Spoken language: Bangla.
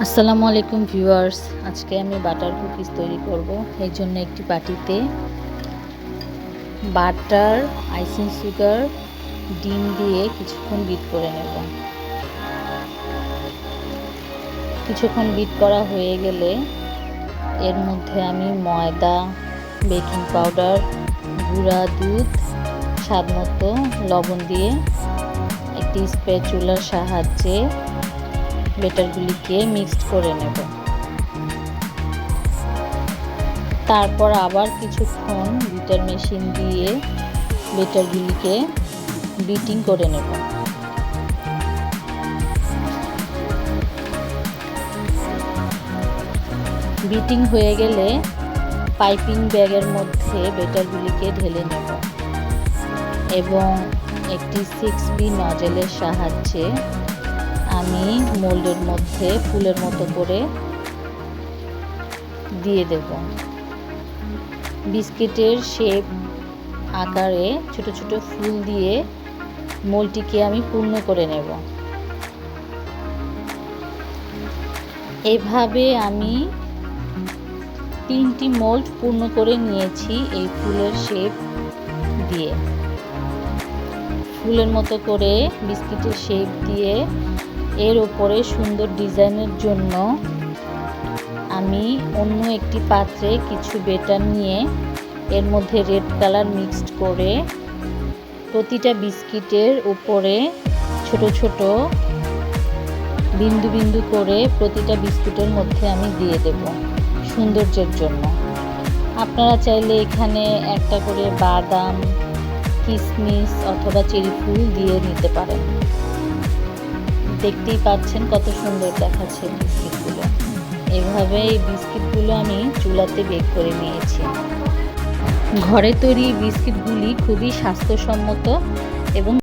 আসসালামু আলাইকুম ভিউয়ার্স, আজকে আমি বাটার কুকিজ তৈরি করব। এই জন্য একটি বাটিতে বাটার, আইসিং সুগার, ডিম দিয়ে কিছুক্ষণ বিট করে নেব। কিছুক্ষণ বিট করা হয়ে গেলে এর মধ্যে আমি ময়দা, বেকিং পাউডার, গুঁড়া দুধ, স্বাদমতো লবণ দিয়ে একটি স্প্যাচুলার সাহায্যে ব্যাটারগুলিকে মিক্সড করে নেব। তারপর আবার কিছুক্ষণ বিটার মেশিন দিয়ে ব্যাটারগুলিকে বিটিং করে নেব। বিটিং হয়ে গেলে পাইপিং ব্যাগের মধ্যে ব্যাটারগুলিকে ঢেলে নেব এবং একটি 6B নজেলের সাহায্যে আমি মোল্ডের মধ্যে ফুলের মতো করে দিয়ে দেব। বিস্কিটের শেপ আকারে ছোট ছোট ফুল দিয়ে মোল্ডটিকে আমি পূর্ণ করে নেব। এভাবে আমি 3টি মোল্ড পূর্ণ করে নিয়েছি। এই ফুলের শেপ দিয়ে ফুলের মতো করে বিস্কিটের শেপ দিয়ে এর উপরে সুন্দর ডিজাইনের জন্য আমি অন্য একটি পাত্রে কিছু ব্যাটার নিয়ে এর মধ্যে রেড কালার মিক্সড করে প্রতিটা বিস্কিটের উপরে ছোট ছোট বিন্দু বিন্দু করে প্রতিটা বিস্কুটের মধ্যে আমি দিয়ে দেব সৌন্দর্যের জন্য। আপনারা চাইলে এখানে একটা করে বাদাম, কিশমিশ অথবা চেরি ফুল দিয়ে নিতে পারেন। দেখতেই পাচ্ছেন কত সুন্দর দেখাচ্ছে বিস্কিটগুলো। এভাবে এই বিস্কিটগুলো আমি চুলাতে বেক করে নিয়েছি। ঘরে তৈরি বিস্কিটগুলি খুবই স্বাস্থ্যসম্মত এবং